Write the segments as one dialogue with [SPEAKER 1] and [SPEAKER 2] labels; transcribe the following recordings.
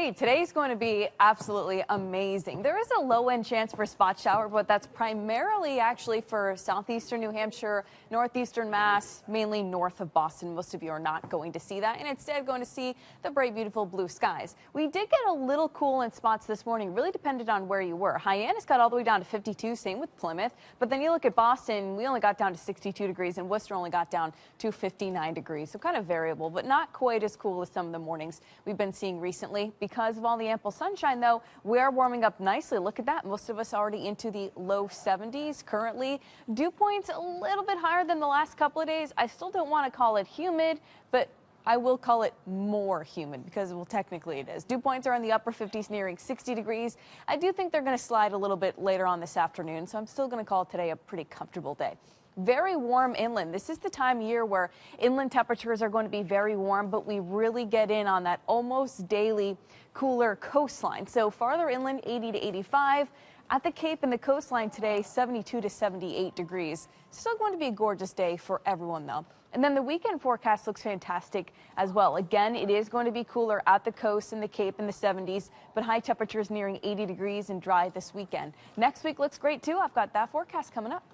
[SPEAKER 1] Great. Today's going to be absolutely amazing. There is a low-end chance for a spot shower, but that's primarily actually for southeastern New Hampshire, northeastern Mass, mainly north of Boston. Most of you are not going to see that, and instead going to see the bright, beautiful blue skies. We did get a little cool in spots this morning. Really depended on where you were. Hyannis got all the way down to 52, same with Plymouth. But then you look at Boston, we only got down to 62 degrees, and Worcester only got down to 59 degrees. So kind of variable, but not quite as cool as some of the mornings we've been seeing recently. Because of all the ample sunshine, though, we are warming up nicely. Look at that. Most of us already into the low 70s currently. Dew points a little bit higher than the last couple of days. I still don't want to call it humid, but I will call it more humid because, well, technically it is. Dew points are in the upper 50s, nearing 60 degrees. I do think they're going to slide a little bit later on this afternoon, so I'm still going to call today a pretty comfortable day. Very warm inland. This is the time of year where inland temperatures are going to be very warm, but we really get in on that almost daily cooler coastline. So farther inland, 80 to 85. At the Cape and the coastline today, 72 to 78 degrees. Still going to be a gorgeous day for everyone, though. And then the weekend forecast looks fantastic as well. Again, it is going to be cooler at the coast and the Cape in the 70s, but high temperatures nearing 80 degrees and dry this weekend. Next week looks great, too. I've got that forecast coming up.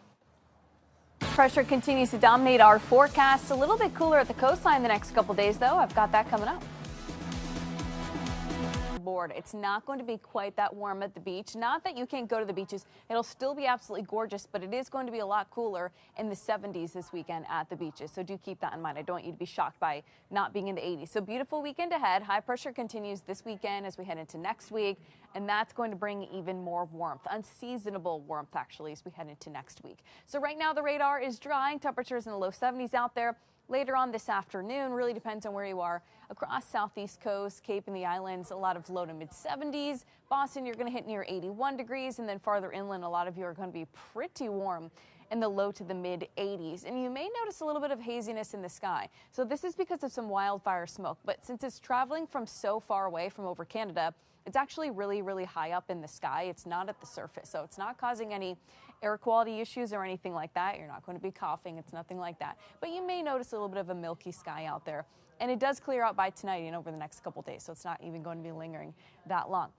[SPEAKER 1] Pressure continues to dominate our forecast. A little bit cooler at the coastline the next couple days, though. I've got that coming up. It's not going to be quite that warm at the beach. Not that you can't go to the beaches. It'll still be absolutely gorgeous, but it is going to be a lot cooler in the 70s this weekend at the beaches. So do keep that in mind. I don't want you to be shocked by not being in the 80s. So beautiful weekend ahead. High pressure continues this weekend as we head into next week, and that's going to bring even more warmth, unseasonable warmth actually, as we head into next week. So right now the radar is drying. Temperatures in the low 70s out there. Later on this afternoon, really depends on where you are. Across southeast coast, Cape and the islands, a lot of low to mid 70s. Boston, you're going to hit near 81 degrees. And then farther inland, a lot of you are going to be pretty warm in the low to the mid 80s. And you may notice a little bit of haziness in the sky. So this is because of some wildfire smoke. But since it's traveling from so far away from over Canada, it's actually really, really high up in the sky. It's not at the surface, so it's not causing any air quality issues or anything like that. You're not going to be coughing. It's nothing like that. But you may notice a little bit of a milky sky out there. And it does clear out by tonight and over the next couple days, so it's not even going to be lingering that long.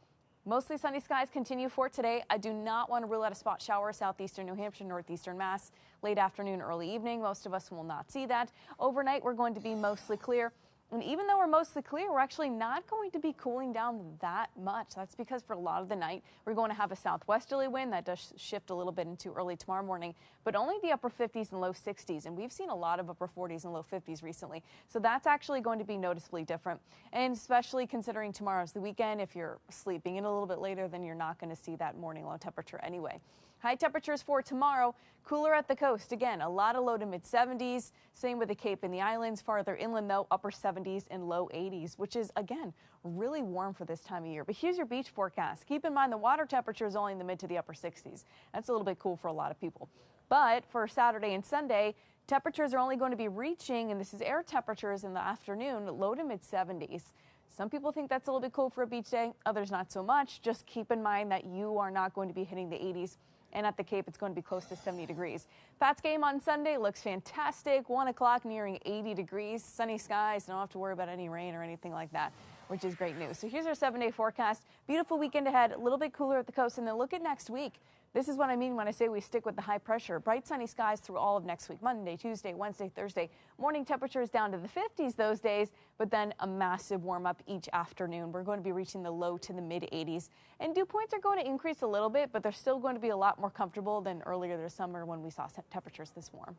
[SPEAKER 1] Mostly sunny skies continue for today. I do not want to rule out a spot shower southeastern New Hampshire, northeastern Mass, late afternoon, early evening. Most of us will not see that. Overnight, we're going to be mostly clear. And even though we're mostly clear, we're actually not going to be cooling down that much. That's because for a lot of the night, we're going to have a southwesterly wind that does shift a little bit into early tomorrow morning, but only the upper 50s and low 60s. And we've seen a lot of upper 40s and low 50s recently. So that's actually going to be noticeably different. And especially considering tomorrow's the weekend, if you're sleeping in a little bit later, then you're not going to see that morning low temperature anyway. High temperatures for tomorrow, cooler at the coast. Again, a lot of low to mid 70s. Same with the Cape and the islands. Farther inland, though, upper 70s and low 80s, which is, again, really warm for this time of year. But here's your beach forecast. Keep in mind the water temperature is only in the mid to the upper 60s. That's a little bit cool for a lot of people. But for Saturday and Sunday, temperatures are only going to be reaching, and this is air temperatures in the afternoon, low to mid 70s. Some people think that's a little bit cool for a beach day, others not so much. Just keep in mind that you are not going to be hitting the 80s. And at the Cape, it's going to be close to 70 degrees. Pats game on Sunday looks fantastic. 1 o'clock nearing 80 degrees. Sunny skies. Don't have to worry about any rain or anything like that, which is great news. So here's our 7-day forecast. Beautiful weekend ahead. A little bit cooler at the coast. And then look at next week. This is what I mean when I say we stick with the high pressure. Bright sunny skies through all of next week. Monday, Tuesday, Wednesday, Thursday. Morning temperatures down to the 50s those days, but then a massive warm up each afternoon. We're going to be reaching the low to the mid 80s. And dew points are going to increase a little bit, but they're still going to be a lot more comfortable than earlier this summer when we saw temperatures this warm.